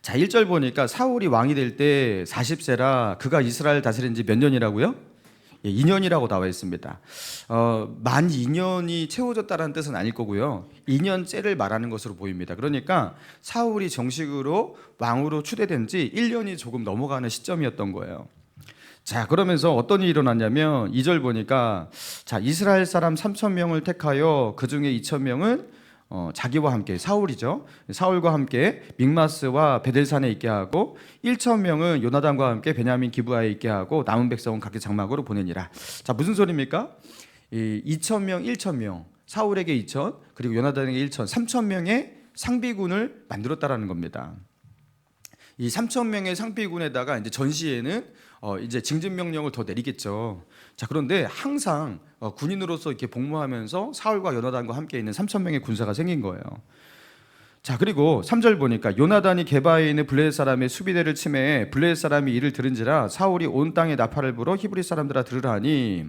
자, 1절 보니까 사울이 왕이 될 때 40세라 그가 이스라엘 다스린 지 몇 년이라고요? 2년이라고 나와 있습니다. 만 2년이 채워졌다는 뜻은 아닐 거고요. 2년째를 말하는 것으로 보입니다. 그러니까 사울이 정식으로 왕으로 추대된 지 1년이 조금 넘어가는 시점이었던 거예요. 자, 그러면서 어떤 일이 일어났냐면 2절 보니까 자, 이스라엘 사람 3,000명을 택하여 그 중에 2,000명은 자기와 함께 사울이죠. 사울과 함께 믹마스와 베델산에 있게 하고 1,000명은 요나단과 함께 베냐민 기브아에 있게 하고 남은 백성은 각기 장막으로 보내니라. 자, 무슨 소리입니까? 이 2,000명, 1,000명, 사울에게 2,000 그리고 요나단에게 1,000, 3,000명의 상비군을 만들었다라는 겁니다. 이 3,000명의 상비군에다가 이제 전시에는 이제 징집 명령을 더 내리겠죠. 자, 그런데 항상 군인으로서 이렇게 복무하면서 사울과 요나단과 함께 있는 3,000명의 군사가 생긴 거예요. 자, 그리고 3절 보니까 요나단이 게바에 있는 블레셋 사람의 수비대를 침해해 블레셋 사람이 이를 들은지라 사울이 온 땅에 나팔을 불어 히브리 사람들아 들으라니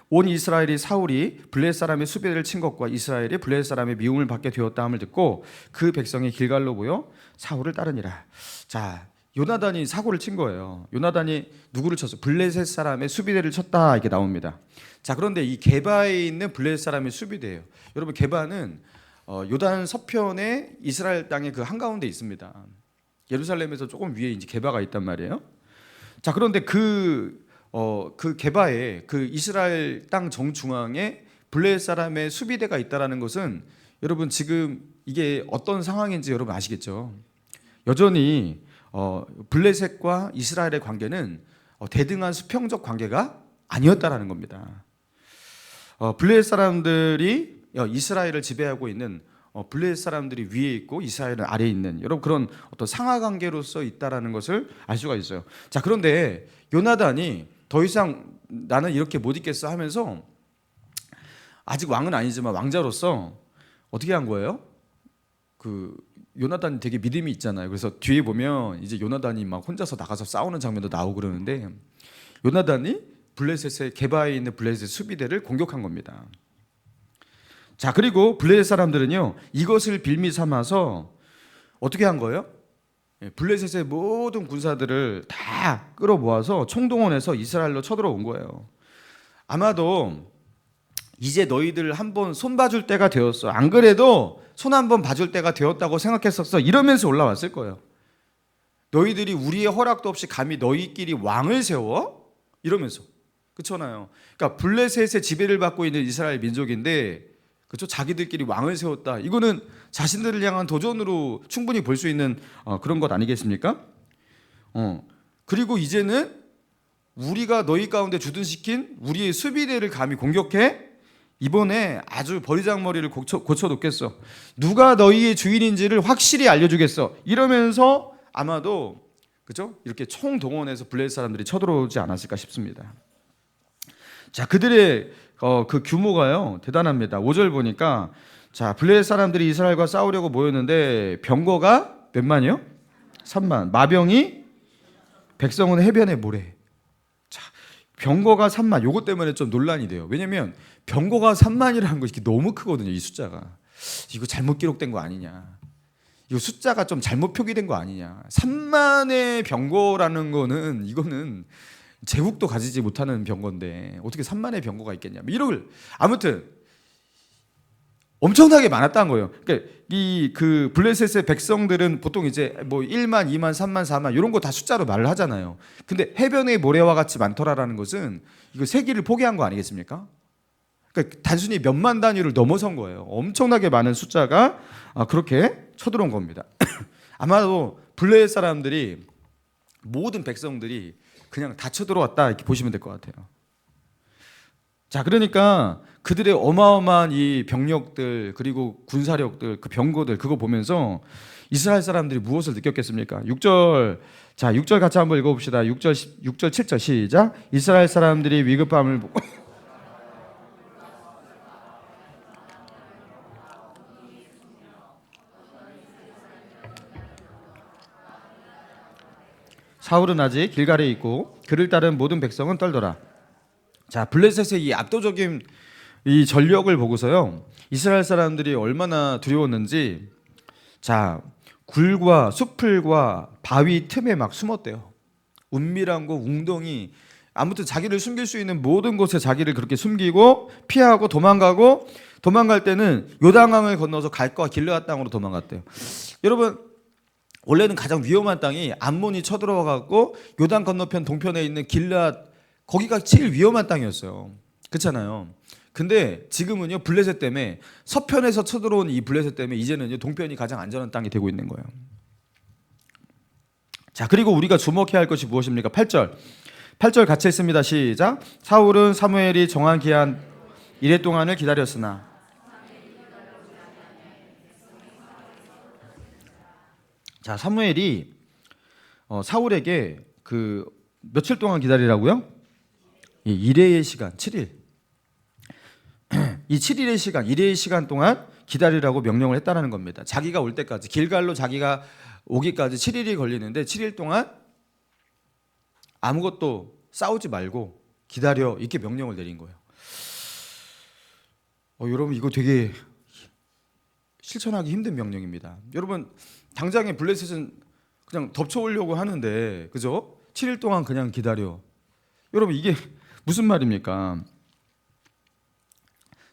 온 이스라엘이 사울이 블레셋 사람의 수비대를 친 것과 이스라엘이 블레셋 사람의 미움을 받게 되었다 함을 듣고 그 백성이 길갈로 모여 사울을 따르니라. 자, 요나단이 사고를 친 거예요. 요나단이 누구를 쳤어? 블레셋 사람의 수비대를 쳤다 이렇게 나옵니다. 자, 그런데 이 게바에 있는 블레셋 사람의 수비대예요. 여러분, 게바는 요단 서편에 이스라엘 땅의 그 한가운데 있습니다. 예루살렘에서 조금 위에 이제 게바가 있단 말이에요. 자, 그런데 그 게바에 그 이스라엘 땅 정중앙에 블레셋 사람의 수비대가 있다라는 것은 여러분 지금 이게 어떤 상황인지 여러분 아시겠죠? 여전히 블레셋과 이스라엘의 관계는 대등한 수평적 관계가 아니었다라는 겁니다. 블레셋 사람들이 이스라엘을 지배하고 있는 블레셋 사람들이 위에 있고 이스라엘은 아래에 있는 여러분 그런 어떤 상하 관계로서 있다라는 것을 알 수가 있어요. 자, 그런데 요나단이 더 이상 나는 이렇게 못 있겠어 하면서 아직 왕은 아니지만 왕자로서 어떻게 한 거예요? 그 요나단이 되게 믿음이 있잖아요. 그래서 뒤에 보면 이제 요나단이 막 혼자서 나가서 싸우는 장면도 나오고 그러는데 요나단이 블레셋의 게바에 있는 블레셋 수비대를 공격한 겁니다. 자, 그리고 블레셋 사람들은요 이것을 빌미 삼아서 어떻게 한 거예요? 블레셋의 모든 군사들을 다 끌어모아서 총동원해서 이스라엘로 쳐들어온 거예요. 아마도 이제 너희들 한번 손 봐줄 때가 되었어. 안 그래도 손 한번 봐줄 때가 되었다고 생각했었어. 이러면서 올라왔을 거예요. 너희들이 우리의 허락도 없이 감히 너희끼리 왕을 세워? 이러면서. 그렇잖아요. 그러니까 블레셋의 지배를 받고 있는 이스라엘 민족인데 그렇죠? 자기들끼리 왕을 세웠다. 이거는 자신들을 향한 도전으로 충분히 볼 수 있는 그런 것 아니겠습니까? 그리고 이제는 우리가 너희 가운데 주둔시킨 우리의 수비대를 감히 공격해? 이번에 아주 버리장머리를 고쳐놓겠어. 누가 너희의 주인인지를 확실히 알려주겠어. 이러면서 아마도 그죠? 이렇게 총동원해서 블레셋 사람들이 쳐들어오지 않았을까 싶습니다. 자, 그들의 그 규모가요 대단합니다. 5절 보니까 자, 블레셋 사람들이 이스라엘과 싸우려고 모였는데 병거가 몇 만이요? 3만. 마병이 백성은 해변에 모래. 자, 병거가 3만. 요것 때문에 좀 논란이 돼요. 왜냐면 병거가 3만이라는 것이 너무 크거든요. 이 숫자가. 이거 잘못 기록된 거 아니냐. 이 숫자가 좀 잘못 표기된 거 아니냐. 3만의 병거라는 거는 이거는 제국도 가지지 못하는 병거인데 어떻게 3만의 병거가 있겠냐. 이걸 아무튼 엄청나게 많았다는 거예요. 그러니까 그 블레셋의 백성들은 보통 이제 뭐 1만, 2만, 3만, 4만 이런 거 다 숫자로 말을 하잖아요. 근데 해변의 모래와 같이 많더라라는 것은 이거 세기를 포기한 거 아니겠습니까? 그러니까 단순히 몇만 단위를 넘어선 거예요. 엄청나게 많은 숫자가 그렇게 쳐들어온 겁니다. 아마도 블레셋 사람들이 모든 백성들이 그냥 다 쳐들어왔다 이렇게 보시면 될 것 같아요. 자, 그러니까 그들의 어마어마한 이 병력들 그리고 군사력들 그 병거들 그거 보면서 이스라엘 사람들이 무엇을 느꼈겠습니까? 6절 자 6절 같이 한번 읽어봅시다. 6절 7절 시작. 이스라엘 사람들이 위급함을 보고 사울은 아직 길갈에 있고 그를 따른 모든 백성은 떨더라. 자, 블레셋의 이 압도적인 이 전력을 보고서요 이스라엘 사람들이 얼마나 두려웠는지 자 굴과 수풀과 바위 틈에 막 숨었대요. 은밀한 곳, 웅덩이, 아무튼 자기를 숨길 수 있는 모든 곳에 자기를 그렇게 숨기고 피하고 도망가고, 도망갈 때는 요단강을 건너서 갈과 길르앗 땅으로 도망갔대요. 여러분, 원래는 가장 위험한 땅이 암몬이 쳐들어와 갖고 요단 건너편 동편에 있는 길르앗, 거기가 제일 위험한 땅이었어요. 그렇잖아요. 근데 지금은요, 블레셋 때문에, 서편에서 쳐들어온 이 블레셋 때문에 이제는요, 동편이 가장 안전한 땅이 되고 있는 거예요. 자, 그리고 우리가 주목해야 할 것이 무엇입니까? 8절. 8절 같이 했습니다. 시작. 사울은 사무엘이 정한 기한 이래 동안을 기다렸으나. 자, 사무엘이 사울에게 그 며칠 동안 기다리라고요? 이레의 시간, 7일. 이 7일의 시간, 이레의 시간 동안 기다리라고 명령을 했다는 겁니다. 자기가 올 때까지, 길갈로 자기가 오기까지 7일이 걸리는데 7일 동안 아무것도 싸우지 말고 기다려, 이렇게 명령을 내린 거예요. 여러분, 이거 되게 실천하기 힘든 명령입니다. 여러분, 당장에 블레셋은 그냥 덮쳐오려고 하는데, 그죠? 7일 동안 그냥 기다려. 여러분, 이게 무슨 말입니까?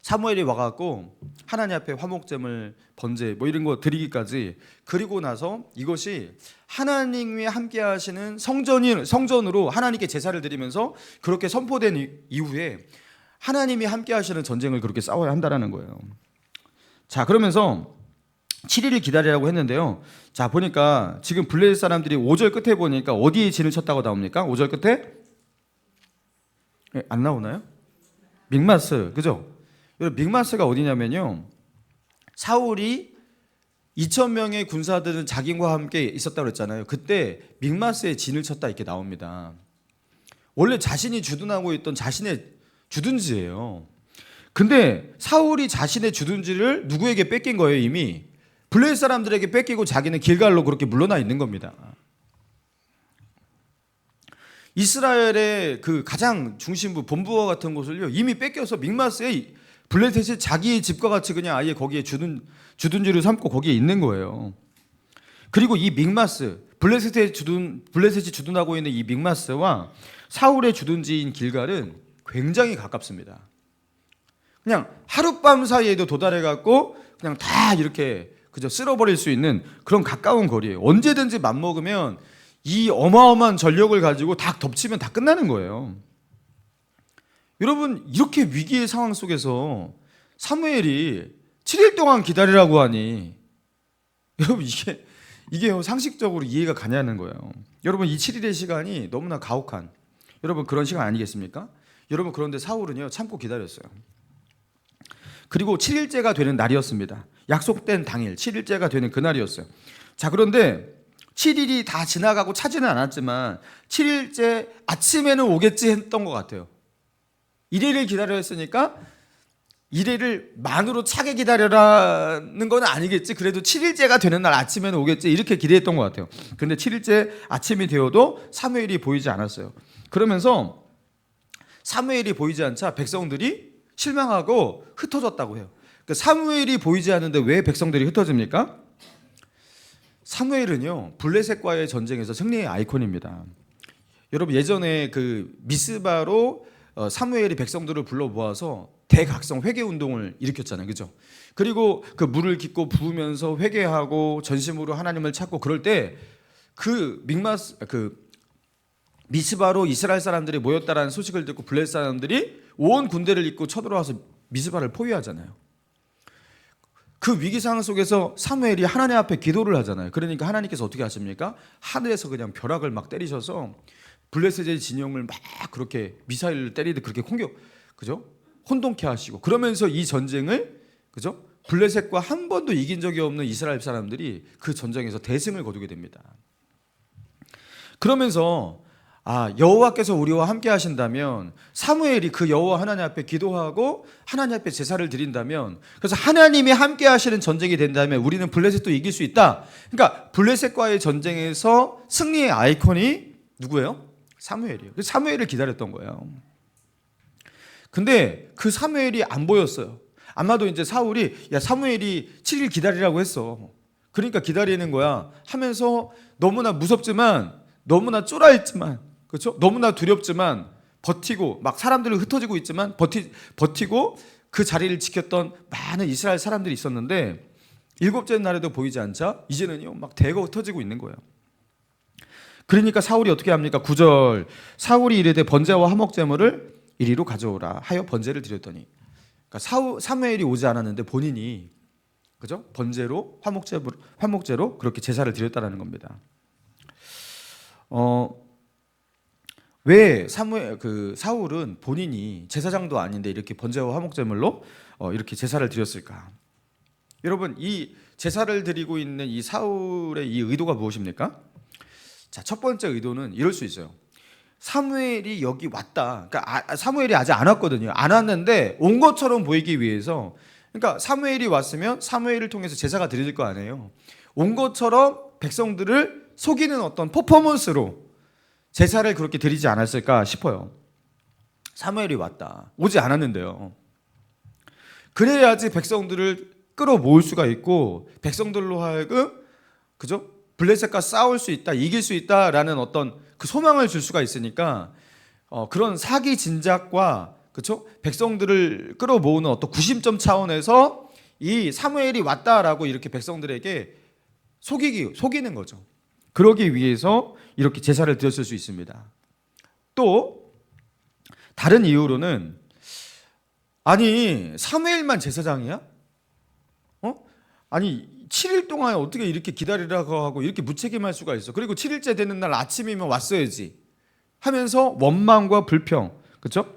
사무엘이 와갖고 하나님 앞에 화목제물, 번제 뭐 이런 거 드리기까지, 그리고 나서 이것이 하나님이 함께 하시는 성전으로 하나님께 제사를 드리면서 그렇게 선포된 이후에 하나님이 함께 하시는 전쟁을 그렇게 싸워야 한다는 거예요. 자, 그러면서 7일을 기다리라고 했는데요. 자, 보니까 지금 블레셋 사람들이 5절 끝에 보니까 어디에 진을 쳤다고 나옵니까? 5절 끝에? 안 나오나요? 믹마스, 그죠? 여러분, 믹마스가 어디냐면요, 사울이 2,000명의 군사들은 자기와 함께 있었다고 그랬잖아요. 그때 믹마스에 진을 쳤다 이렇게 나옵니다. 원래 자신이 주둔하고 있던 자신의 주둔지예요. 근데 사울이 자신의 주둔지를 누구에게 뺏긴 거예요? 이미 블레셋 사람들에게 뺏기고 자기는 길갈로 그렇게 물러나 있는 겁니다. 이스라엘의 그 가장 중심부, 본부와 같은 곳을요, 이미 뺏겨서 믹마스에 블레셋이 자기 집과 같이 그냥 아예 거기에 주둔지를 삼고 거기에 있는 거예요. 그리고 이 믹마스, 블레셋이 주둔하고 있는 이 믹마스와 사울의 주둔지인 길갈은 굉장히 가깝습니다. 그냥 하룻밤 사이에도 도달해갖고 그냥 다 이렇게 그저 쓸어버릴 수 있는 그런 가까운 거리예요. 언제든지 맘먹으면 이 어마어마한 전력을 가지고 다 덮치면 다 끝나는 거예요. 여러분, 이렇게 위기의 상황 속에서 사무엘이 7일 동안 기다리라고 하니, 여러분, 이게 상식적으로 이해가 가냐는 거예요. 여러분, 이 7일의 시간이 너무나 가혹한, 여러분, 그런 시간 아니겠습니까? 여러분, 그런데 사울은요, 참고 기다렸어요. 그리고 7일째가 되는 날이었습니다. 약속된 당일 7일째가 되는 그날이었어요. 자, 그런데 7일이 다 지나가고 차지는 않았지만 7일째 아침에는 오겠지 했던 것 같아요. 1일을 기다려 했으니까 1일을 만으로 차게 기다려라는 건 아니겠지, 그래도 7일째가 되는 날 아침에는 오겠지, 이렇게 기대했던 것 같아요. 그런데 7일째 아침이 되어도 사무엘이 보이지 않았어요. 그러면서 사무엘이 보이지 않자 백성들이 실망하고 흩어졌다고 해요. 그러니까 사무엘이 보이지 않는데 왜 백성들이 흩어집니까? 사무엘은요, 블레셋과의 전쟁에서 승리의 아이콘입니다. 여러분, 예전에 그 미스바로 사무엘이 백성들을 불러 모아서 대각성 회개 운동을 일으켰잖아요, 그죠? 그리고 그 물을 깃고 부으면서 회개하고 전심으로 하나님을 찾고 그럴 때 그 미스바로 이스라엘 사람들이 모였다라는 소식을 듣고 블레셋 사람들이 온 군대를 잇고 쳐들어와서 미스바를 포위하잖아요. 그 위기 상황 속에서 사무엘이 하나님 앞에 기도를 하잖아요. 그러니까 하나님께서 어떻게 하십니까? 하늘에서 그냥 벼락을 막 때리셔서 블레셋의 진영을 막 그렇게 미사일을 때리듯 그렇게 그죠? 혼돈케 하시고, 그러면서 이 전쟁을, 그죠? 블레셋과 한 번도 이긴 적이 없는 이스라엘 사람들이 그 전쟁에서 대승을 거두게 됩니다. 그러면서 여호와께서 우리와 함께 하신다면, 사무엘이 그 여호와 하나님 앞에 기도하고 하나님 앞에 제사를 드린다면, 그래서 하나님이 함께 하시는 전쟁이 된다면 우리는 블레셋도 이길 수 있다. 그러니까 블레셋과의 전쟁에서 승리의 아이콘이 누구예요? 사무엘이에요. 그래서 사무엘을 기다렸던 거예요. 근데 그 사무엘이 안 보였어요. 아마도 이제 사울이, 야, 사무엘이 7일 기다리라고 했어. 그러니까 기다리는 거야 하면서 너무나 무섭지만 너무나 쫄아있지만 그렇죠? 너무나 두렵지만 버티고 막 사람들을 흩어지고 있지만 버티고 그 자리를 지켰던 많은 이스라엘 사람들이 있었는데 일곱째 날에도 보이지 않자 이제는요 막 대거 흩어지고 있는 거예요. 그러니까 사울이 어떻게 합니까? 9절 사울이 이르되 번제와 화목제물을 이리로 가져오라 하여 번제를 드렸더니 그러니까 사무엘이 오지 않았는데 본인이 그죠? 번제로 화목제로 그렇게 제사를 드렸다라는 겁니다. 왜 사울은 본인이 제사장도 아닌데 이렇게 번제와 화목제물로 이렇게 제사를 드렸을까? 여러분 이 제사를 드리고 있는 이 사울의 이 의도가 무엇입니까? 자, 첫 번째 의도는 이럴 수 있어요. 사무엘이 여기 왔다. 그러니까 사무엘이 아직 안 왔거든요. 안 왔는데 온 것처럼 보이기 위해서 그러니까 사무엘이 왔으면 사무엘을 통해서 제사가 드려질 거 아니에요. 온 것처럼 백성들을 속이는 어떤 퍼포먼스로 제사를 그렇게 드리지 않았을까 싶어요. 사무엘이 왔다. 오지 않았는데요. 그래야지 백성들을 끌어모을 수가 있고 백성들로 하여금 그죠? 블레셋과 싸울 수 있다, 이길 수 있다라는 어떤 그 소망을 줄 수가 있으니까 그런 사기 진작과 그렇죠? 백성들을 끌어모으는 어떤 구심점 차원에서 이 사무엘이 왔다라고 이렇게 백성들에게 속이는 거죠. 그러기 위해서 이렇게 제사를 드렸을 수 있습니다. 또 다른 이유로는 아니 사무엘만 제사장이야? 아니 7일 동안 어떻게 이렇게 기다리라고 하고 이렇게 무책임할 수가 있어? 그리고 7일째 되는 날 아침이면 왔어야지 하면서 원망과 불평, 그렇죠?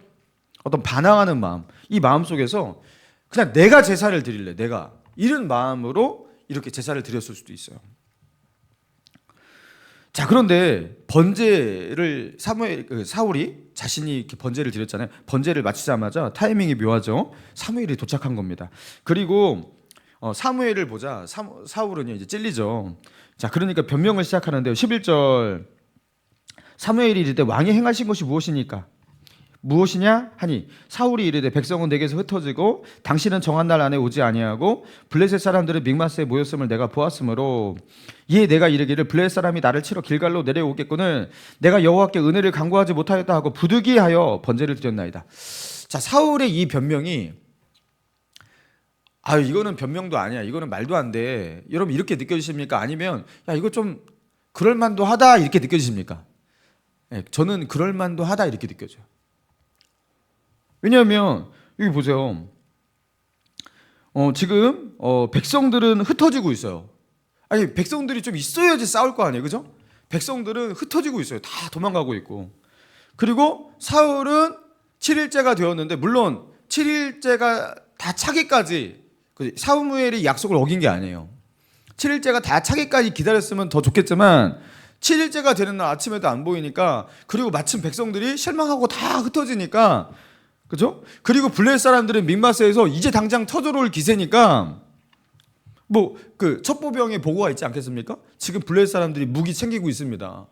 어떤 반항하는 마음, 이 마음 속에서 그냥 내가 제사를 드릴래, 내가 이런 마음으로 이렇게 제사를 드렸을 수도 있어요. 자, 그런데 번제를 사울이 자신이 이렇게 번제를 드렸잖아요. 번제를 마치자마자 타이밍이 묘하죠. 사무엘이 도착한 겁니다. 그리고 사무엘을 보자 사울은 이제 찔리죠. 자, 그러니까 변명을 시작하는데요. 11절 사무엘이 이르되 왕이 행하신 것이 무엇이냐 하니 사울이 이르되 백성은 내게서 흩어지고 당신은 정한 날 안에 오지 아니하고 블레셋 사람들은 믹마스에 모였음을 내가 보았으므로 이에 내가 이르기를 블레셋 사람이 나를 치러 길갈로 내려오겠거늘 내가 여호와께 은혜를 간구하지 못하였다 하고 부득이하여 번제를 드렸나이다. 자, 사울의 이 변명이 이거는 변명도 아니야, 이거는 말도 안 돼, 여러분 이렇게 느껴지십니까? 아니면 야 이거 좀 그럴만도 하다 이렇게 느껴지십니까? 네, 저는 그럴만도 하다 이렇게 느껴져요. 왜냐하면 여기 보세요. 지금 백성들은 흩어지고 있어요. 아니 백성들이 좀 있어야지 싸울 거 아니에요, 그죠? 백성들은 흩어지고 있어요. 다 도망가고 있고. 그리고 사울은 7일째가 되었는데 물론 7일째가 다 차기까지 사무엘이 약속을 어긴 게 아니에요. 7일째가 다 차기까지 기다렸으면 더 좋겠지만 7일째가 되는 날 아침에도 안 보이니까 그리고 마침 백성들이 실망하고 다 흩어지니까 그죠? 그리고 블레셋 사람들은 믹마스에서 이제 당장 터져올 기세니까 뭐 그 첩보병의 보고가 있지 않겠습니까? 지금 블레셋 사람들이 무기 챙기고 있습니다.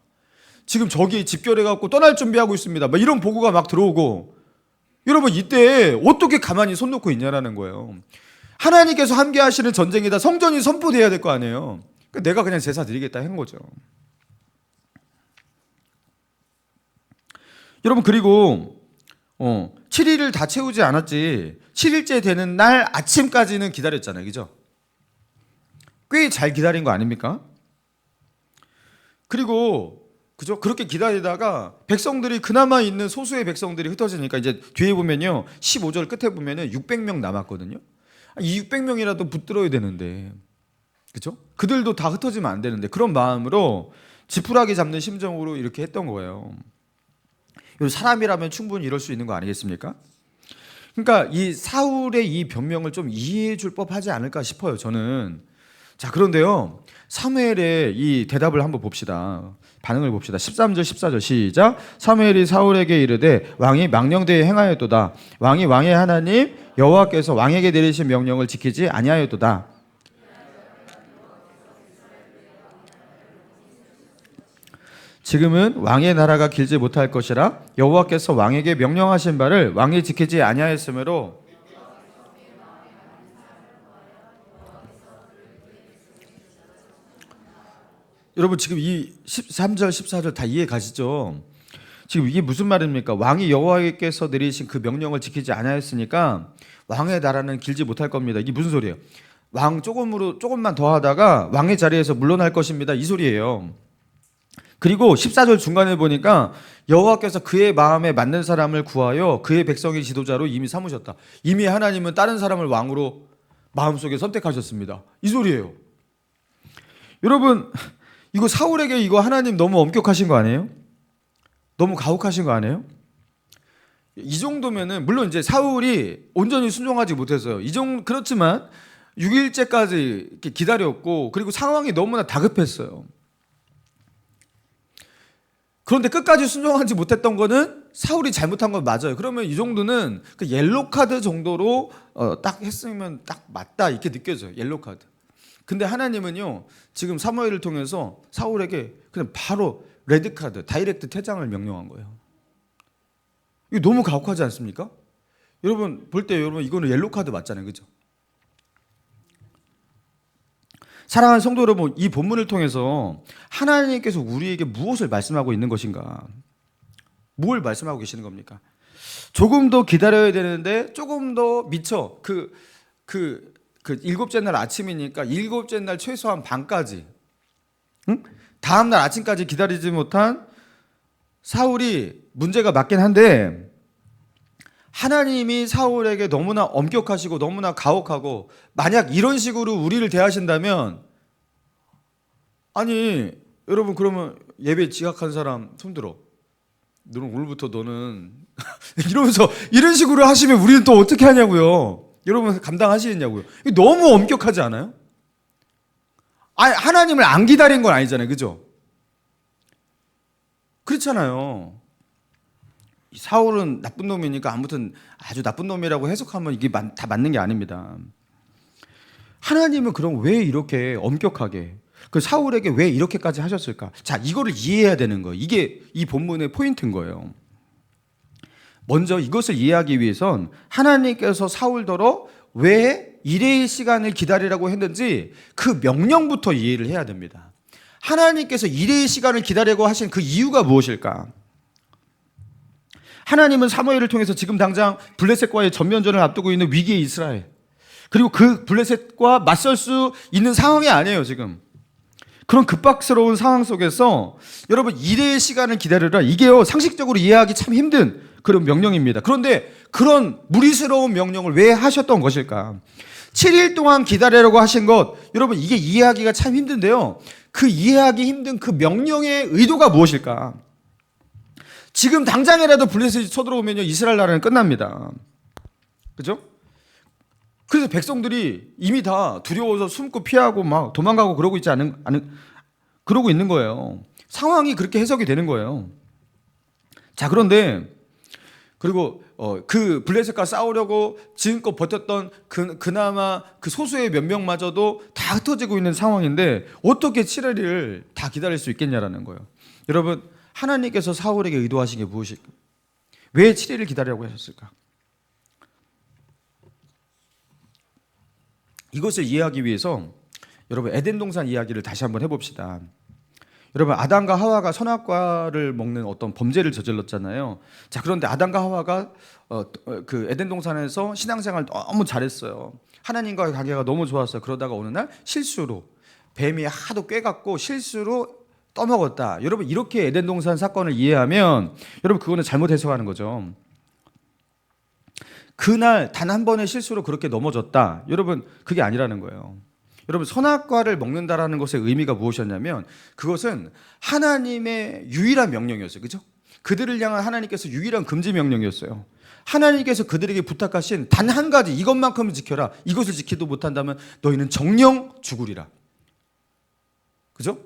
지금 저기 집결해갖고 떠날 준비하고 있습니다. 막 이런 보고가 막 들어오고 여러분 이때 어떻게 가만히 손 놓고 있냐라는 거예요. 하나님께서 함께 하시는 전쟁이다. 성전이 선포돼야 될 거 아니에요. 그러니까 내가 그냥 제사 드리겠다 한 거죠. 여러분 그리고 7일을 다 채우지 않았지 7일째 되는 날 아침까지는 기다렸잖아요, 그죠? 꽤 잘 기다린 거 아닙니까? 그리고 그죠? 그렇게 기다리다가 백성들이 그나마 있는 소수의 백성들이 흩어지니까 이제 뒤에 보면요 15절 끝에 보면은 600명 남았거든요. 이 600명이라도 붙들어야 되는데 그죠? 그들도 다 흩어지면 안 되는데 그런 마음으로 지푸라기 잡는 심정으로 이렇게 했던 거예요. 사람이라면 충분히 이럴 수 있는 거 아니겠습니까? 그러니까 이 사울의 이 변명을 좀 이해해 줄 법하지 않을까 싶어요, 저는. 자, 그런데요 사무엘의 이 대답을 한번 봅시다. 반응을 봅시다. 13절 14절 시작. 사무엘이 사울에게 이르되 왕이 망령되이 행하였도다. 왕이 왕의 하나님 여호와께서 왕에게 내리신 명령을 지키지 아니하였도다. 지금은 왕의 나라가 길지 못할 것이라 여호와께서 왕에게 명령하신 바를 왕이 지키지 아니하였으므로 여러분 지금 이 13절 14절 다 이해 가시죠? 지금 이게 무슨 말입니까? 왕이 여호와께서 내리신 그 명령을 지키지 아니하였으니까 왕의 나라는 길지 못할 겁니다. 이게 무슨 소리예요? 왕 조금만 더 하다가 왕의 자리에서 물러날 것입니다. 이 소리예요. 그리고 14절 중간에 보니까 여호와께서 그의 마음에 맞는 사람을 구하여 그의 백성의 지도자로 이미 삼으셨다. 이미 하나님은 다른 사람을 왕으로 마음속에 선택하셨습니다. 이 소리예요. 여러분 이거 사울에게 이거 하나님 너무 엄격하신 거 아니에요? 너무 가혹하신 거 아니에요? 이 정도면은 물론 이제 사울이 온전히 순종하지 못했어요. 그렇지만 6일째까지 이렇게 기다렸고 그리고 상황이 너무나 다급했어요. 그런데 끝까지 순종하지 못했던 거는 사울이 잘못한 건 맞아요. 그러면 이 정도는 그 옐로 카드 정도로 딱 했으면 딱 맞다 이렇게 느껴져요. 옐로 카드. 근데 하나님은요 지금 사무엘을 통해서 사울에게 그냥 바로 레드 카드, 다이렉트 퇴장을 명령한 거예요. 이거 너무 가혹하지 않습니까? 여러분 볼 때 여러분 이거는 옐로 카드 맞잖아요, 그죠? 사랑하는 성도 여러분, 이 본문을 통해서 하나님께서 우리에게 무엇을 말씀하고 있는 것인가? 뭘 말씀하고 계시는 겁니까? 조금 더 기다려야 되는데 조금 더 미처 그 일곱째 날 아침이니까 일곱째 날 최소한 밤까지, 응? 다음 날 아침까지 기다리지 못한 사울이 문제가 맞긴 한데 하나님이 사울에게 너무나 엄격하시고 너무나 가혹하고 만약 이런 식으로 우리를 대하신다면 아니 여러분 그러면 예배 지각한 사람 손들어. 너는 오늘부터 너는 이러면서 이런 식으로 하시면 우리는 또 어떻게 하냐고요. 여러분 감당하시겠냐고요. 너무 엄격하지 않아요? 아니, 하나님을 안 기다린 건 아니잖아요. 그죠? 그렇잖아요. 사울은 나쁜 놈이니까 아무튼 아주 나쁜 놈이라고 해석하면 이게 다 맞는 게 아닙니다. 하나님은 그럼 왜 이렇게 엄격하게 그 사울에게 왜 이렇게까지 하셨을까? 자, 이거를 이해해야 되는 거예요. 이게 이 본문의 포인트인 거예요. 먼저 이것을 이해하기 위해선 하나님께서 사울더러 왜 이레의 시간을 기다리라고 했는지 그 명령부터 이해를 해야 됩니다. 하나님께서 이레의 시간을 기다리라고 하신 그 이유가 무엇일까? 하나님은 사무엘을 통해서 지금 당장 블레셋과의 전면전을 앞두고 있는 위기의 이스라엘, 그리고 그 블레셋과 맞설 수 있는 상황이 아니에요. 지금 그런 급박스러운 상황 속에서 여러분 이레의 시간을 기다리라, 이게요 상식적으로 이해하기 참 힘든 그런 명령입니다. 그런데 그런 무리스러운 명령을 왜 하셨던 것일까? 7일 동안 기다리라고 하신 것, 여러분 이게 이해하기가 참 힘든데요, 그 이해하기 힘든 그 명령의 의도가 무엇일까? 지금 당장이라도 블레셋이 쳐들어오면요 이스라엘 나라는 끝납니다. 그죠? 그래서 백성들이 이미 다 두려워서 숨고 피하고 막 도망가고 그러고 그러고 있는 거예요. 상황이 그렇게 해석이 되는 거예요. 자, 그런데 그리고 그 블레셋과 싸우려고 지금껏 버텼던 그나마 그 소수의 몇 명마저도 다 흩어지고 있는 상황인데 어떻게 7일을 다 기다릴 수 있겠냐라는 거예요. 여러분 하나님께서 사울에게 의도하신 게 무엇일까? 왜 7일을 기다리라고 하셨을까? 이것을 이해하기 위해서 여러분 에덴 동산 이야기를 다시 한번 해봅시다. 여러분 아담과 하와가 선악과를 먹는 어떤 범죄를 저질렀잖아요. 자, 그런데 아담과 하와가 그 에덴 동산에서 신앙생활 너무 잘했어요. 하나님과의 관계가 너무 좋았어요. 그러다가 어느 날 실수로 뱀이 하도 꿰갖고 실수로 떠먹었다. 여러분 이렇게 에덴 동산 사건을 이해하면 여러분 그거는 잘못 해석하는 거죠. 그날 단 한 번의 실수로 그렇게 넘어졌다. 여러분 그게 아니라는 거예요. 여러분 선악과를 먹는다라는 것의 의미가 무엇이었냐면 그것은 하나님의 유일한 명령이었어요. 그죠? 그들을 향한 하나님께서 유일한 금지 명령이었어요. 하나님께서 그들에게 부탁하신 단 한 가지, 이것만큼은 지켜라. 이것을 지키도 못한다면 너희는 정령 죽으리라. 그죠?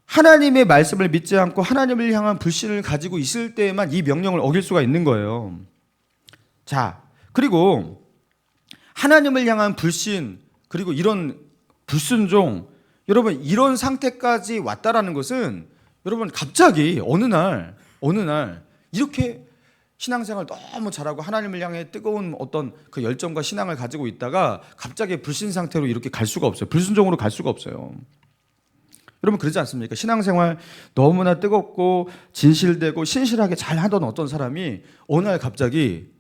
하나님의 말씀을 믿지 않고 하나님을 향한 불신을 가지고 있을 때에만 이 명령을 어길 수가 있는 거예요. 자, 그리고 하나님을 향한 불신, 그리고 이런 불순종, 여러분 이런 상태까지 왔다라는 것은 여러분 갑자기 어느 날 이렇게 신앙생활 너무 잘하고 하나님을 향해 뜨거운 어떤 그 열정과 신앙을 가지고 있다가 갑자기 불신 상태로 이렇게 갈 수가 없어요. 불순종으로 갈 수가 없어요. 여러분 그러지 않습니까? 신앙생활 너무나 뜨겁고 진실되고 신실하게 잘 하던 어떤 사람이 어느 날 갑자기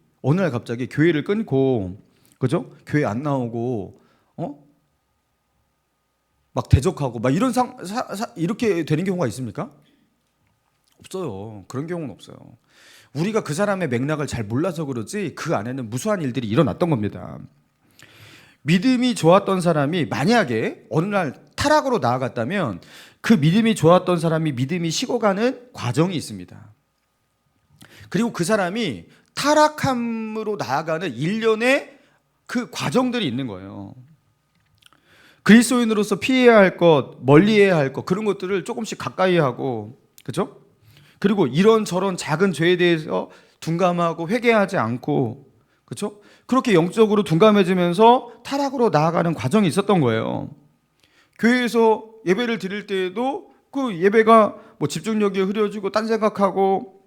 교회를 끊고, 그죠? 교회 안 나오고 막 대적하고 막 이런 이렇게 되는 경우가 있습니까? 없어요. 그런 경우는 없어요. 우리가 그 사람의 맥락을 잘 몰라서 그러지 그 안에는 무수한 일들이 일어났던 겁니다. 믿음이 좋았던 사람이 만약에 어느 날 타락으로 나아갔다면 그 믿음이 좋았던 사람이 믿음이 식어가는 과정이 있습니다. 그리고 그 사람이 타락함으로 나아가는 일련의 그 과정들이 있는 거예요. 그리스도인으로서 피해야 할 것, 멀리해야 할 것, 그런 것들을 조금씩 가까이 하고, 그죠? 그리고 이런저런 작은 죄에 대해서 둔감하고 회개하지 않고, 그렇죠? 그렇게 영적으로 둔감해지면서 타락으로 나아가는 과정이 있었던 거예요. 교회에서 예배를 드릴 때에도 그 예배가 뭐 집중력이 흐려지고 딴 생각하고,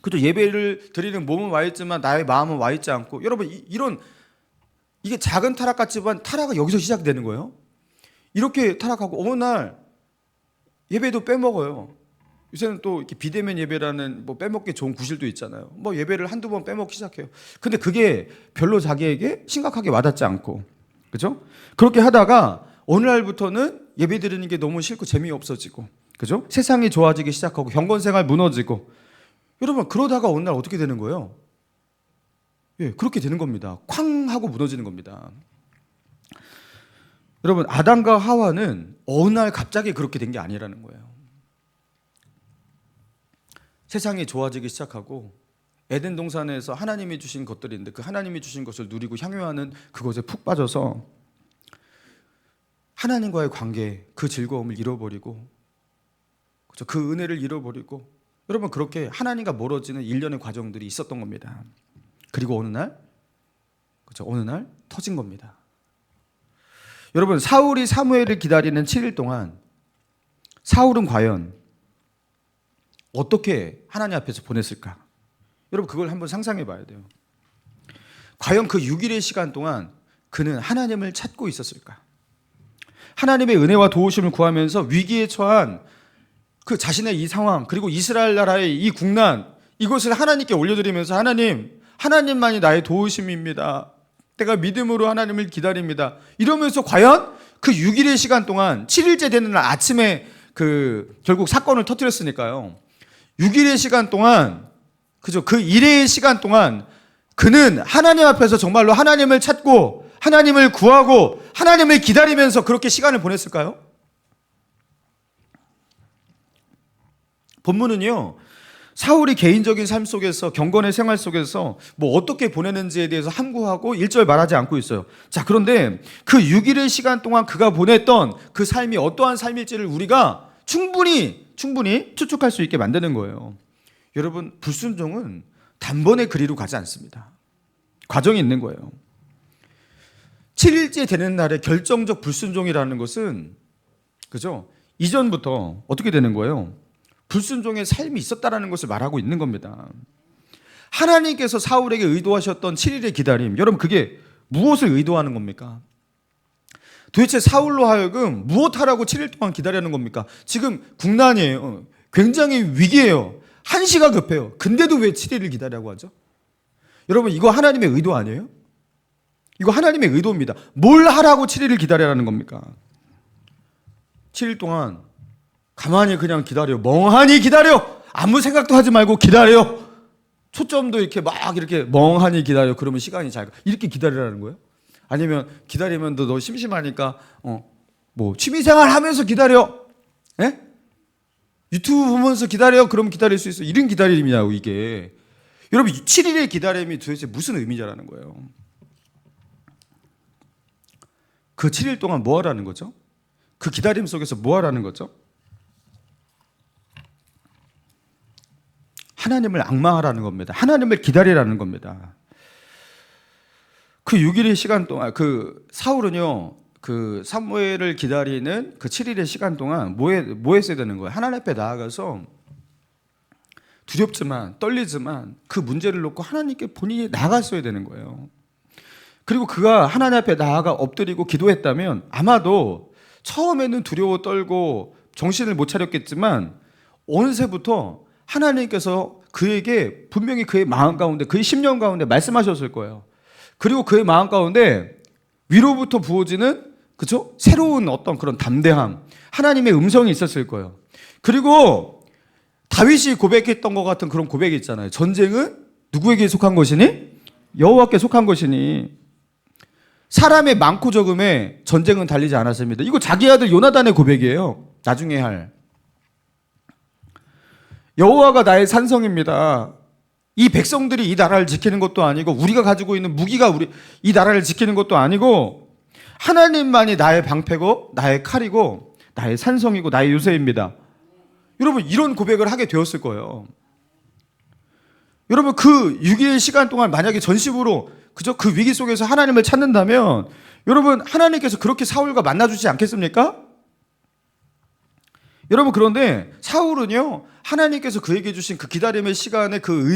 그죠? 예배를 드리는 몸은 와 있지만 나의 마음은 와 있지 않고, 여러분 이게 작은 타락 같지만 타락은 여기서 시작되는 거예요. 이렇게 타락하고 어느 날 예배도 빼먹어요. 요새는 또 이렇게 비대면 예배라는 뭐 빼먹기 좋은 구실도 있잖아요. 뭐 예배를 한두 번 빼먹기 시작해요. 근데 그게 별로 자기에게 심각하게 와닿지 않고, 그죠? 그렇게 하다가 어느 날부터는 예배 드리는 게 너무 싫고 재미없어지고, 그죠? 세상이 좋아지기 시작하고 경건생활 무너지고, 여러분 그러다가 어느 날 어떻게 되는 거예요? 예, 그렇게 되는 겁니다. 쾅 하고 무너지는 겁니다. 여러분 아담과 하와는 어느 날 갑자기 그렇게 된 게 아니라는 거예요. 세상이 좋아지기 시작하고 에덴 동산에서 하나님이 주신 것들인데 그 하나님이 주신 것을 누리고 향유하는 그것에 푹 빠져서 하나님과의 관계, 그 즐거움을 잃어버리고, 그렇죠? 그 은혜를 잃어버리고, 여러분 그렇게 하나님과 멀어지는 일련의 과정들이 있었던 겁니다. 그리고 어느 날, 그렇죠? 어느 날 터진 겁니다. 여러분 사울이 사무엘을 기다리는 7일 동안 사울은 과연 어떻게 하나님 앞에서 보냈을까? 여러분 그걸 한번 상상해 봐야 돼요. 과연 그 6일의 시간 동안 그는 하나님을 찾고 있었을까? 하나님의 은혜와 도우심을 구하면서 위기에 처한 그 자신의 이 상황, 그리고 이스라엘 나라의 이 국난, 이것을 하나님께 올려드리면서 하나님만이 나의 도우심입니다. 내가 믿음으로 하나님을 기다립니다. 이러면서 과연 그 6일의 시간 동안 7일째 되는 날 아침에 결국 사건을 터뜨렸으니까요. 6일의 시간 동안, 그죠? 그 일의 시간 동안 그는 하나님 앞에서 정말로 하나님을 찾고 하나님을 구하고 하나님을 기다리면서 그렇게 시간을 보냈을까요? 본문은요, 사울이 개인적인 삶 속에서, 경건의 생활 속에서 뭐 어떻게 보내는지에 대해서 함구하고 1절 말하지 않고 있어요. 자, 그런데 그 6일의 시간 동안 그가 보냈던 그 삶이 어떠한 삶일지를 우리가 충분히 추측할 수 있게 만드는 거예요. 여러분, 불순종은 단번에 그리로 가지 않습니다. 과정이 있는 거예요. 7일째 되는 날에 결정적 불순종이라는 것은, 그죠? 이전부터 어떻게 되는 거예요? 불순종의 삶이 있었다라는 것을 말하고 있는 겁니다. 하나님께서 사울에게 의도하셨던 7일의 기다림, 여러분 그게 무엇을 의도하는 겁니까? 도대체 사울로 하여금 무엇하라고 7일 동안 기다리는 겁니까? 지금 국난이에요. 굉장히 위기예요. 한시가 급해요. 근데도 왜 7일을 기다리라고 하죠? 여러분 이거 하나님의 의도 아니에요? 이거 하나님의 의도입니다. 뭘 하라고 7일을 기다리라는 겁니까? 7일 동안 가만히 그냥 기다려. 멍하니 기다려. 아무 생각도 하지 말고 기다려. 초점도 이렇게 막 이렇게 멍하니 기다려. 그러면 시간이 잘 가. 이렇게 기다리라는 거예요? 아니면 기다리면 너 심심하니까 뭐 취미생활 하면서 기다려. 예? 유튜브 보면서 기다려. 그러면 기다릴 수 있어. 이런 기다림이냐고 이게. 여러분 7일의 기다림이 도대체 무슨 의미냐라는 거예요. 그 7일 동안 뭐 하라는 거죠? 그 기다림 속에서 뭐 하라는 거죠? 하나님을 앙망하라는 겁니다. 하나님을 기다리라는 겁니다. 그 6일의 시간 동안 그 사울은요, 그 사무엘을 기다리는 그 7일의 시간 동안 뭐 했어야 되는 거예요? 하나님 앞에 나아가서 두렵지만 떨리지만 그 문제를 놓고 하나님께 본인이 나아갔어야 되는 거예요. 그리고 그가 하나님 앞에 나아가 엎드리고 기도했다면 아마도 처음에는 두려워 떨고 정신을 못 차렸겠지만 어느새부터 하나님께서 그에게 분명히 그의 마음 가운데, 그의 심령 가운데 말씀하셨을 거예요. 그리고 그의 마음 가운데 위로부터 부어지는, 그죠? 새로운 어떤 그런 담대함, 하나님의 음성이 있었을 거예요. 그리고 다윗이 고백했던 것 같은 그런 고백이 있잖아요. 전쟁은 누구에게 속한 것이니? 여호와께 속한 것이니. 사람의 많고 적음에 전쟁은 달리지 않았습니다. 이거 자기 아들 요나단의 고백이에요. 나중에 할. 여호와가 나의 산성입니다. 이 백성들이 이 나라를 지키는 것도 아니고, 우리가 가지고 있는 무기가 이 나라를 지키는 것도 아니고, 하나님만이 나의 방패고 나의 칼이고 나의 산성이고 나의 요새입니다. 여러분, 이런 고백을 하게 되었을 거예요. 여러분, 그 6일 시간 동안 만약에 전심으로 그저 그 위기 속에서 하나님을 찾는다면, 여러분, 하나님께서 그렇게 사울과 만나주지 않겠습니까? 여러분, 그런데 사울은요, 하나님께서 그에게 주신 그 기다림의 시간의 그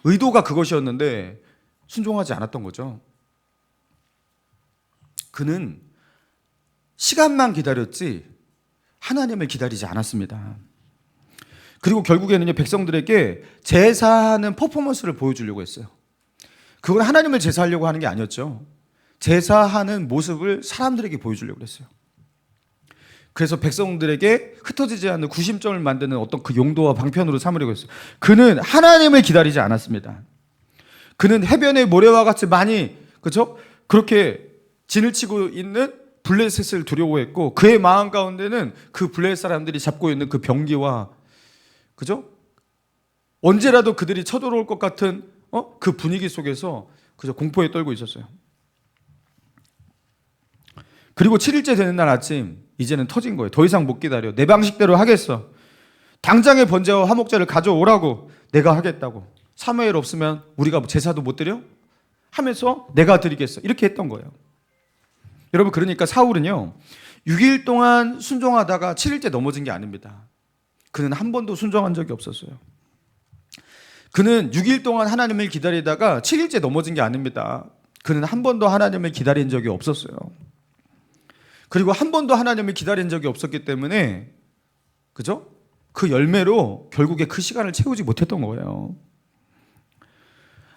의도가 그것이었는데 순종하지 않았던 거죠. 그는 시간만 기다렸지 하나님을 기다리지 않았습니다. 그리고 결국에는요, 백성들에게 제사하는 퍼포먼스를 보여주려고 했어요. 그건 하나님을 제사하려고 하는 게 아니었죠. 제사하는 모습을 사람들에게 보여주려고 했어요. 그래서 백성들에게 흩어지지 않는 구심점을 만드는 어떤 그 용도와 방편으로 삼으려고 했어요. 그는 하나님을 기다리지 않았습니다. 그는 해변의 모래와 같이 많이, 그렇죠? 그렇게 진을 치고 있는 블레셋을 두려워했고, 그의 마음 가운데는 그 블레셋 사람들이 잡고 있는 그 병기와, 그죠? 언제라도 그들이 쳐들어올 것 같은 그 분위기 속에서 그저 공포에 떨고 있었어요. 그리고 7일째 되는 날 아침, 이제는 터진 거예요. 더 이상 못 기다려. 내 방식대로 하겠어. 당장의 번제와 화목제를 가져오라고. 내가 하겠다고. 사무엘 없으면 우리가 제사도 못 드려? 하면서 내가 드리겠어. 이렇게 했던 거예요. 여러분, 그러니까 사울은요, 6일 동안 순종하다가 7일째 넘어진 게 아닙니다. 그는 한 번도 순종한 적이 없었어요. 그는 6일 동안 하나님을 기다리다가 7일째 넘어진 게 아닙니다. 그는 한 번도 하나님을 기다린 적이 없었어요. 그리고 한 번도 하나님을 기다린 적이 없었기 때문에, 그죠? 그 열매로 결국에 그 시간을 채우지 못했던 거예요.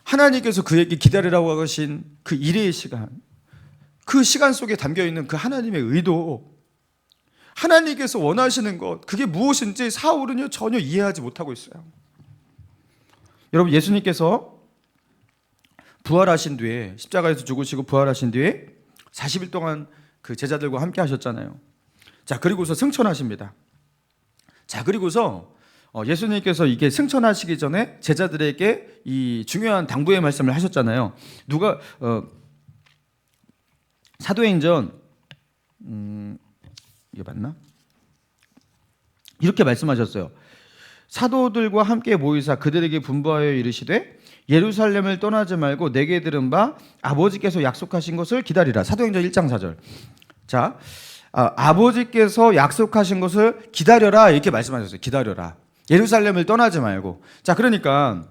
하나님께서 그에게 기다리라고 하신 그 일의 시간, 그 시간 속에 담겨있는 그 하나님의 의도, 하나님께서 원하시는 것, 그게 무엇인지 사울은요, 전혀 이해하지 못하고 있어요. 여러분, 예수님께서 부활하신 뒤에, 십자가에서 죽으시고 부활하신 뒤에 40일 동안 그 제자들과 함께 하셨잖아요. 자, 그리고서 승천하십니다. 자, 그리고서 예수님께서 이게 승천하시기 전에 제자들에게 이 중요한 당부의 말씀을 하셨잖아요. 누가 사도행전 이게 맞나? 이렇게 말씀하셨어요. 사도들과 함께 모이사 그들에게 분부하여 이르시되 예루살렘을 떠나지 말고 내게 들은 바 아버지께서 약속하신 것을 기다리라. 사도행전 1장 4절. 자, 아버지께서 약속하신 것을 기다려라, 이렇게 말씀하셨어요. 기다려라. 예루살렘을 떠나지 말고. 자, 그러니까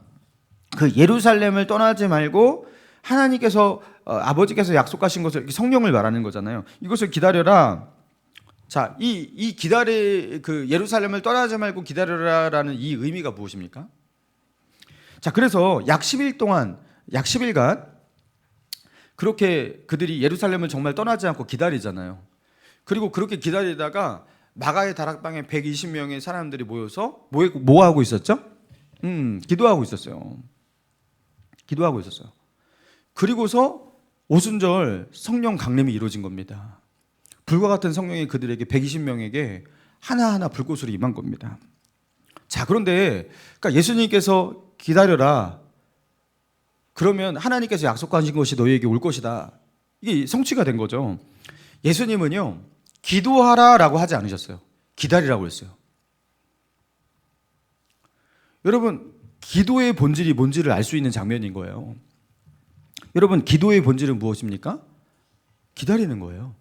그 예루살렘을 떠나지 말고 하나님께서 아버지께서 약속하신 것을, 성령을 말하는 거잖아요. 이것을 기다려라. 자, 이 그 예루살렘을 떠나지 말고 기다려라라는 이 의미가 무엇입니까? 자, 그래서 약 10일간 그렇게 그들이 예루살렘을 정말 떠나지 않고 기다리잖아요. 그리고 그렇게 기다리다가 마가의 다락방에 120명의 사람들이 모여서 뭐 하고 있었죠? 기도하고 있었어요. 기도하고 있었어요. 그리고서 오순절 성령 강림이 이루어진 겁니다. 불과 같은 성령이 그들에게 120명에게 하나하나 불꽃으로 임한 겁니다. 자, 그런데 그러니까 예수님께서 기다려라. 그러면 하나님께서 약속하신 것이 너희에게 올 것이다. 이게 성취가 된 거죠. 예수님은요, 기도하라라고 하지 않으셨어요. 기다리라고 했어요. 여러분, 기도의 본질이 뭔지를 알 수 있는 장면인 거예요. 여러분, 기도의 본질은 무엇입니까? 기다리는 거예요.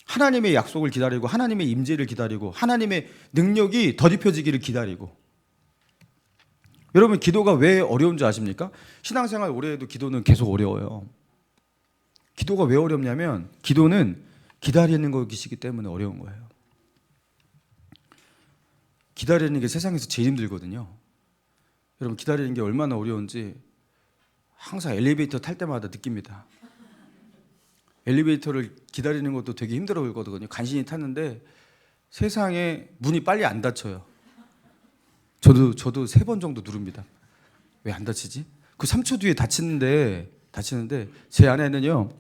하나님의 약속을 기다리고, 하나님의 임재를 기다리고, 하나님의 능력이 더딥혀지기를 기다리고. 여러분, 기도가 왜 어려운 줄 아십니까? 신앙생활 오래 해도 기도는 계속 어려워요. 기도가 왜 어렵냐면 기도는 기다리는 것이기 때문에 어려운 거예요. 기다리는 게 세상에서 제일 힘들거든요. 여러분, 기다리는 게 얼마나 어려운지 항상 엘리베이터 탈 때마다 느낍니다. 엘리베이터를 기다리는 것도 되게 힘들어 보이거든요. 간신히 탔는데 세상에 문이 빨리 안 닫혀요. 저도 3번 정도 누릅니다. 왜 안 닫히지? 그 3초 뒤에 닫히는데 제 아내는요,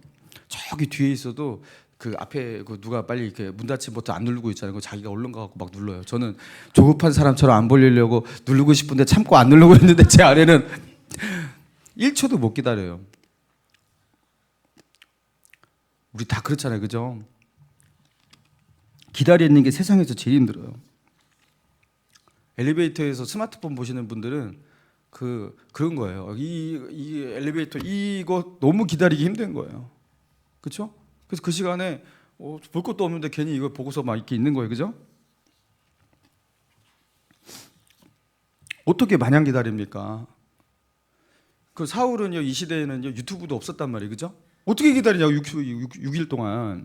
저기 뒤에 있어도 그 앞에 그 누가 빨리 이렇게 문 닫힌 버튼 안 누르고 있잖아요. 그거 자기가 얼른 가갖고 막 눌러요. 저는 조급한 사람처럼 안 벌리려고 누르고 싶은데 참고 안 누르고 있는데 제 아내는 1초도 못 기다려요. 우리 다 그렇잖아요, 그죠? 기다리는 게 세상에서 제일 힘들어요. 엘리베이터에서 스마트폰 보시는 분들은 그런 거예요. 이 엘리베이터 이거 너무 기다리기 힘든 거예요. 그렇죠? 그래서 그 시간에 볼 것도 없는데 괜히 이거 보고서 막 이렇게 있는 거예요, 그죠? 어떻게 마냥 기다립니까? 그 사울은요, 이 시대에는요 유튜브도 없었단 말이에요, 그죠? 어떻게 기다리냐고 6일 동안.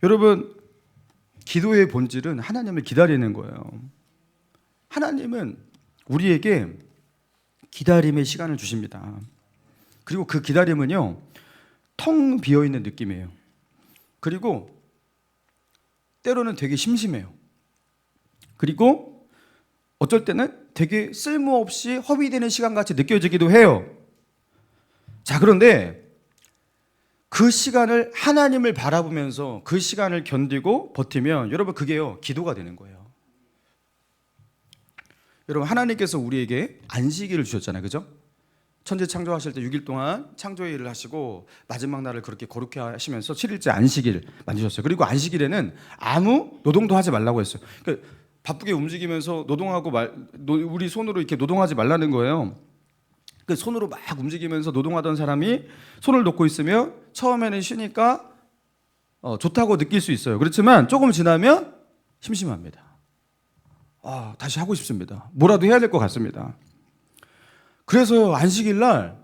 여러분, 기도의 본질은 하나님을 기다리는 거예요. 하나님은 우리에게 기다림의 시간을 주십니다. 그리고 그 기다림은요, 텅 비어있는 느낌이에요. 그리고 때로는 되게 심심해요. 그리고 어쩔 때는 되게 쓸모없이 허비되는 시간같이 느껴지기도 해요. 자, 그런데 그 시간을 하나님을 바라보면서 그 시간을 견디고 버티면 여러분, 그게요 기도가 되는 거예요. 여러분, 하나님께서 우리에게 안식일을 주셨잖아요, 그죠? 천지 창조하실 때 6일 동안 창조의 일을 하시고 마지막 날을 그렇게 거룩해 하시면서 7일째 안식일 만드셨어요. 그리고 안식일에는 아무 노동도 하지 말라고 했어요. 그러니까 바쁘게 움직이면서 노동하고 우리 손으로 이렇게 노동하지 말라는 거예요. 그 손으로 막 움직이면서 노동하던 사람이 손을 놓고 있으면 처음에는 쉬니까 좋다고 느낄 수 있어요. 그렇지만 조금 지나면 심심합니다. 다시 하고 싶습니다. 뭐라도 해야 될 것 같습니다. 그래서 안식일 날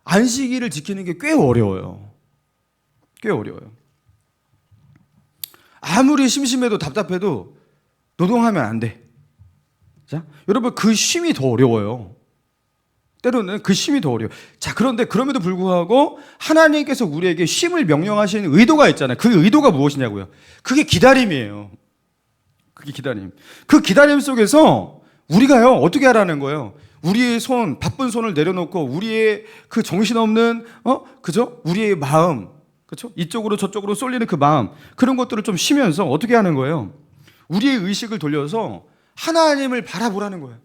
안식일을 지키는 게 꽤 어려워요. 꽤 어려워요. 아무리 심심해도 답답해도 노동하면 안 돼. 자, 여러분, 그 쉼이 더 어려워요. 때로는 그 쉼이 더 어려워요. 자, 그런데 그럼에도 불구하고 하나님께서 우리에게 쉼을 명령하시는 의도가 있잖아요. 그 의도가 무엇이냐고요? 그게 기다림이에요. 그게 기다림. 그 기다림 속에서 우리가요 어떻게 하라는 거예요? 우리의 바쁜 손을 내려놓고 우리의 그 정신없는 그죠? 우리의 마음, 그렇죠? 이쪽으로 저쪽으로 쏠리는 그 마음, 그런 것들을 좀 쉬면서 어떻게 하는 거예요? 우리의 의식을 돌려서 하나님을 바라보라는 거예요.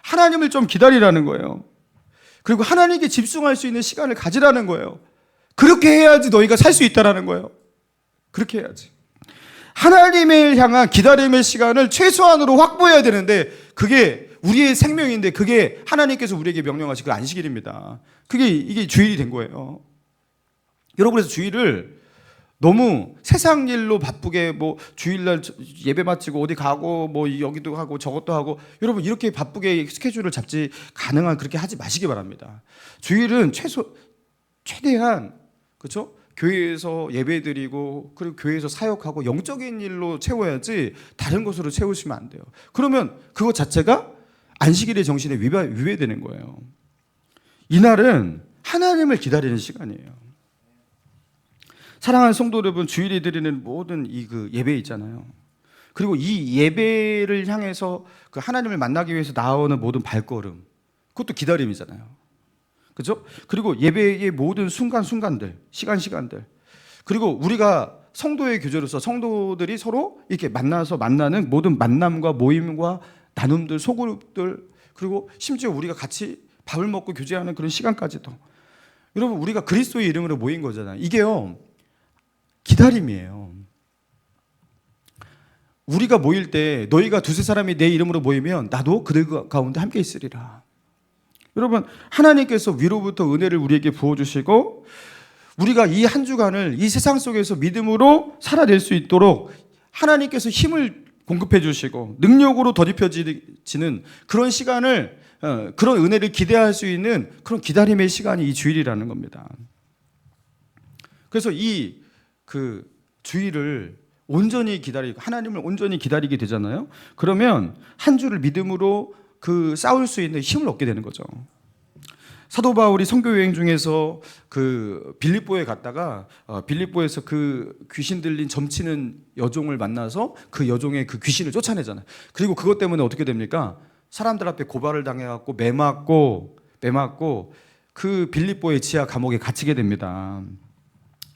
하나님을 좀 기다리라는 거예요. 그리고 하나님께 집중할 수 있는 시간을 가지라는 거예요. 그렇게 해야지 너희가 살 수 있다라는 거예요. 그렇게 해야지. 하나님을 향한 기다림의 시간을 최소한으로 확보해야 되는데 그게 우리의 생명인데 그게 하나님께서 우리에게 명령하신 그 안식일입니다. 이게 주일이 된 거예요. 여러분, 그래서 주일을 너무 세상 일로 바쁘게 주일날 예배 마치고 어디 가고 여기도 하고 저것도 하고, 여러분 이렇게 바쁘게 스케줄을 잡지 가능한 그렇게 하지 마시기 바랍니다. 주일은 최대한 그렇죠? 교회에서 예배드리고 그리고 교회에서 사역하고 영적인 일로 채워야지 다른 것으로 채우시면 안 돼요. 그러면 그것 자체가 안식일의 정신에 위배되는 거예요. 이날은 하나님을 기다리는 시간이에요. 사랑하는 성도 여러분, 주일에 드리는 모든 그 예배 있잖아요. 그리고 이 예배를 향해서 그 하나님을 만나기 위해서 나오는 모든 발걸음, 그것도 기다림이잖아요. 그죠? 그리고 예배의 모든 순간순간들, 시간들. 그리고 우리가 성도의 교제로서 성도들이 서로 이렇게 만나서 만나는 모든 만남과 모임과 나눔들, 소그룹들, 그리고 심지어 우리가 같이 밥을 먹고 교제하는 그런 시간까지도. 여러분, 우리가 그리스도의 이름으로 모인 거잖아요. 이게요, 기다림이에요. 우리가 모일 때 너희가 두세 사람이 내 이름으로 모이면 나도 그들 가운데 함께 있으리라. 여러분, 하나님께서 위로부터 은혜를 우리에게 부어주시고 우리가 이 한 주간을 이 세상 속에서 믿음으로 살아낼 수 있도록 하나님께서 힘을 공급해 주시고 능력으로 덧입혀지는 그런 시간을, 그런 은혜를 기대할 수 있는 그런 기다림의 시간이 이 주일이라는 겁니다. 그래서 이 주일을 온전히 기다리고 하나님을 온전히 기다리게 되잖아요. 그러면 한 주를 믿음으로 그 싸울 수 있는 힘을 얻게 되는 거죠. 사도 바울이 선교 여행 중에서 그 빌립보에 갔다가 빌립보에서 그 귀신 들린 점치는 여종을 만나서 그 여종의 그 귀신을 쫓아내잖아요. 그리고 그것 때문에 어떻게 됩니까? 사람들 앞에 고발을 당해갖고 매맞고 그 빌립보의 지하 감옥에 갇히게 됩니다.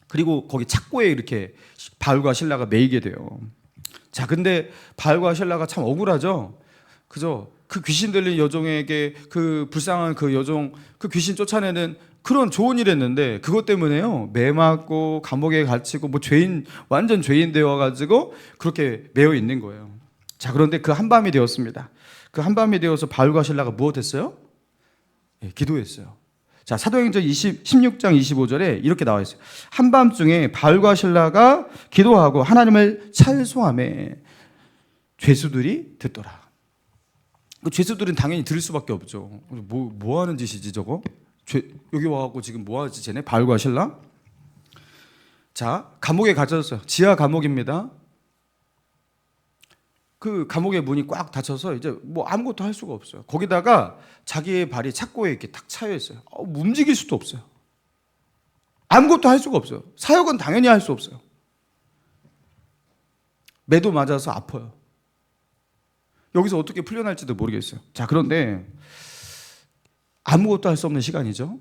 그리고 거기 착고에 이렇게 바울과 실라가 매이게 돼요. 자, 근데 바울과 실라가 참 억울하죠. 그죠? 그 귀신 들린 여종에게 그 불쌍한 그 여종 그 귀신 쫓아내는 그런 좋은 일 했는데 그것 때문에요 매맞고 감옥에 갇히고 뭐 죄인 완전 죄인 되어 가지고 그렇게 매여 있는 거예요. 자, 그런데 그 한밤이 되었습니다. 그 한밤이 되어서 바울과 실라가 무엇했어요? 예, 기도했어요. 자, 사도행전 16장 25절에 이렇게 나와 있어요. 한밤중에 바울과 실라가 기도하고 하나님을 찬송하며 죄수들이 듣더라. 그 죄수들은 당연히 들을 수밖에 없죠. 뭐 하는 짓이지 저거? 여기 와갖고 지금 뭐 하지 쟤네? 바울과 실라? 자, 감옥에 갇혔어요. 지하 감옥입니다. 그 감옥의 문이 꽉 닫혀서 이제 뭐 아무것도 할 수가 없어요. 거기다가 자기의 발이 착고에 이렇게 탁 차여 있어요. 움직일 수도 없어요. 아무것도 할 수가 없어요. 사역은 당연히 할 수 없어요. 매도 맞아서 아파요. 여기서 어떻게 풀려날지도 모르겠어요. 자, 그런데 아무것도 할 수 없는 시간이죠.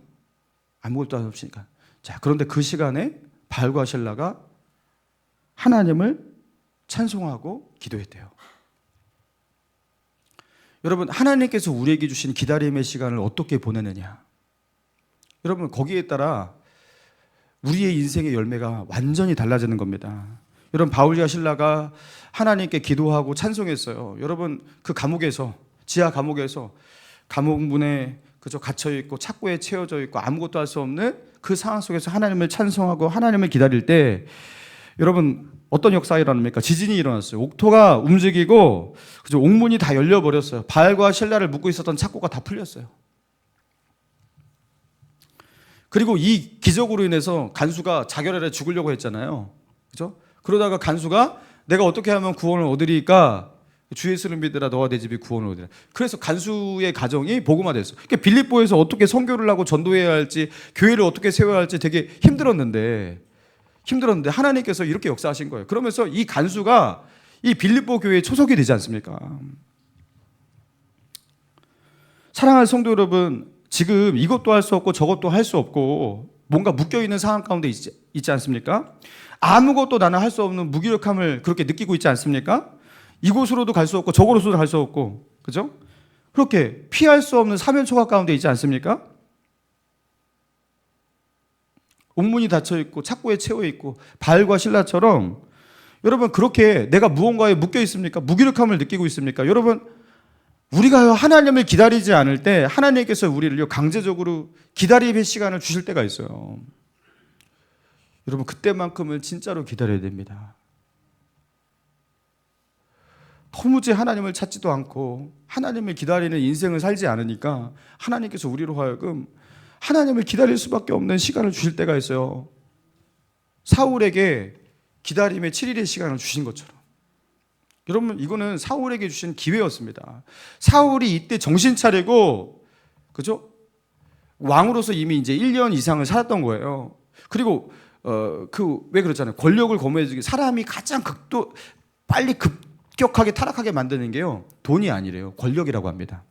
아무것도 할 수 없으니까. 자, 그런데 그 시간에 바울과 실라가 하나님을 찬송하고 기도했대요. 여러분, 하나님께서 우리에게 주신 기다림의 시간을 어떻게 보내느냐? 여러분, 거기에 따라 우리의 인생의 열매가 완전히 달라지는 겁니다. 여러분, 바울과 실라가 하나님께 기도하고 찬송했어요. 여러분, 그 감옥에서 지하 감옥에서 감옥문에 그저 갇혀 있고 착고에 채워져 있고 아무것도 할 수 없는 그 상황 속에서 하나님을 찬송하고 하나님을 기다릴 때 여러분 어떤 역사가 일어납니까? 지진이 일어났어요. 옥토가 움직이고 그저 옥문이 다 열려 버렸어요. 바울과 실라를 묶고 있었던 착고가 다 풀렸어요. 그리고 이 기적으로 인해서 간수가 자결하려 죽으려고 했잖아요. 그죠? 그러다가 간수가 내가 어떻게 하면 구원을 얻으리까? 주 예수를 믿으라 너와 내 집이 구원을 얻으리라. 그래서 간수의 가정이 복음화됐어요. 그러니까 빌립보에서 어떻게 선교를 하고 전도해야 할지 교회를 어떻게 세워야 할지 되게 힘들었는데 하나님께서 이렇게 역사하신 거예요. 그러면서 이 간수가 이 빌립보 교회의 초석이 되지 않습니까? 사랑하는 성도 여러분, 지금 이것도 할 수 없고 저것도 할 수 없고 뭔가 묶여있는 상황 가운데 있지 않습니까? 아무것도 나는 할 수 없는 무기력함을 그렇게 느끼고 있지 않습니까? 이곳으로도 갈 수 없고 저곳으로도 갈 수 없고, 그죠? 그렇게 피할 수 없는 사면초가 가운데 있지 않습니까? 옥문이 닫혀 있고 착고에 채워 있고 바울과 실라처럼 여러분 그렇게 내가 무언가에 묶여 있습니까? 무기력함을 느끼고 있습니까? 여러분, 우리가 하나님을 기다리지 않을 때 하나님께서 우리를 강제적으로 기다림의 시간을 주실 때가 있어요. 여러분, 그때만큼은 진짜로 기다려야 됩니다. 도무지 하나님을 찾지도 않고 하나님을 기다리는 인생을 살지 않으니까 하나님께서 우리로 하여금 하나님을 기다릴 수밖에 없는 시간을 주실 때가 있어요. 사울에게 기다림의 7일의 시간을 주신 것처럼. 여러분, 이거는 사울에게 주신 기회였습니다. 사울이 이때 정신 차리고, 그죠? 왕으로서 이미 이제 1년 이상을 살았던 거예요. 그리고 왜 그렇잖아요. 권력을 거머쥐기 사람이 가장 빨리 급격하게 타락하게 만드는 게요, 돈이 아니래요. 권력이라고 합니다.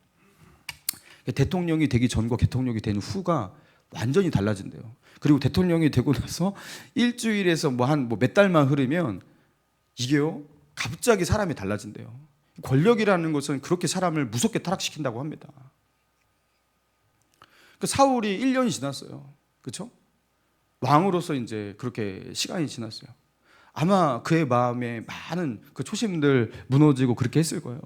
대통령이 되기 전과 대통령이 된 후가 완전히 달라진대요. 그리고 대통령이 되고 나서 일주일에서 몇 달만 흐르면 이게요, 갑자기 사람이 달라진대요. 권력이라는 것은 그렇게 사람을 무섭게 타락시킨다고 합니다. 사울이 1년이 지났어요. 그렇죠? 왕으로서 이제 그렇게 시간이 지났어요. 아마 그의 마음에 많은 그 초심들 무너지고 그렇게 했을 거예요.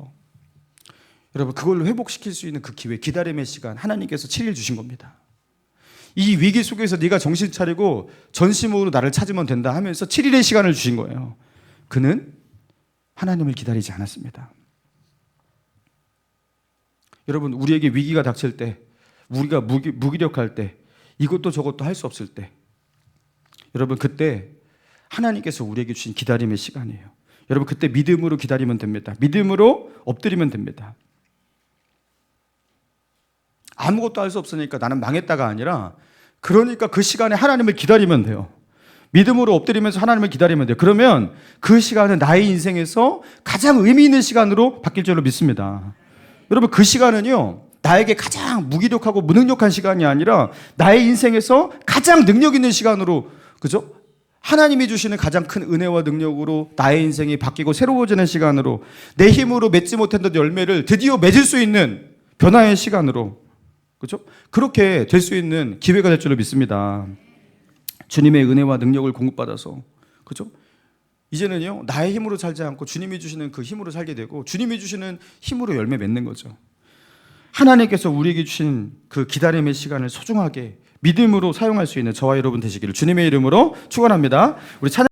여러분, 그걸로 회복시킬 수 있는 그 기회, 기다림의 시간 하나님께서 7일 주신 겁니다. 이 위기 속에서 네가 정신 차리고 전심으로 나를 찾으면 된다 하면서 7일의 시간을 주신 거예요. 그는 하나님을 기다리지 않았습니다. 여러분, 우리에게 위기가 닥칠 때, 우리가 무기력할 때, 이것도 저것도 할 수 없을 때, 여러분, 그때 하나님께서 우리에게 주신 기다림의 시간이에요. 여러분 그때 믿음으로 기다리면 됩니다. 믿음으로 엎드리면 됩니다. 아무것도 할 수 없으니까 나는 망했다가 아니라 그러니까 그 시간에 하나님을 기다리면 돼요. 믿음으로 엎드리면서 하나님을 기다리면 돼요. 그러면 그 시간은 나의 인생에서 가장 의미 있는 시간으로 바뀔 줄로 믿습니다. 여러분 그 시간은요 나에게 가장 무기력하고 무능력한 시간이 아니라 나의 인생에서 가장 능력 있는 시간으로, 그죠? 하나님이 주시는 가장 큰 은혜와 능력으로 나의 인생이 바뀌고 새로워지는 시간으로, 내 힘으로 맺지 못했던 열매를 드디어 맺을 수 있는 변화의 시간으로, 그죠? 그렇게 될 수 있는 기회가 될 줄로 믿습니다. 주님의 은혜와 능력을 공급받아서, 그죠? 이제는요 나의 힘으로 살지 않고 주님이 주시는 그 힘으로 살게 되고, 주님이 주시는 힘으로 열매 맺는 거죠. 하나님께서 우리에게 주신 그 기다림의 시간을 소중하게 믿음으로 사용할 수 있는 저와 여러분 되시기를 주님의 이름으로 축원합니다. 우리 찬양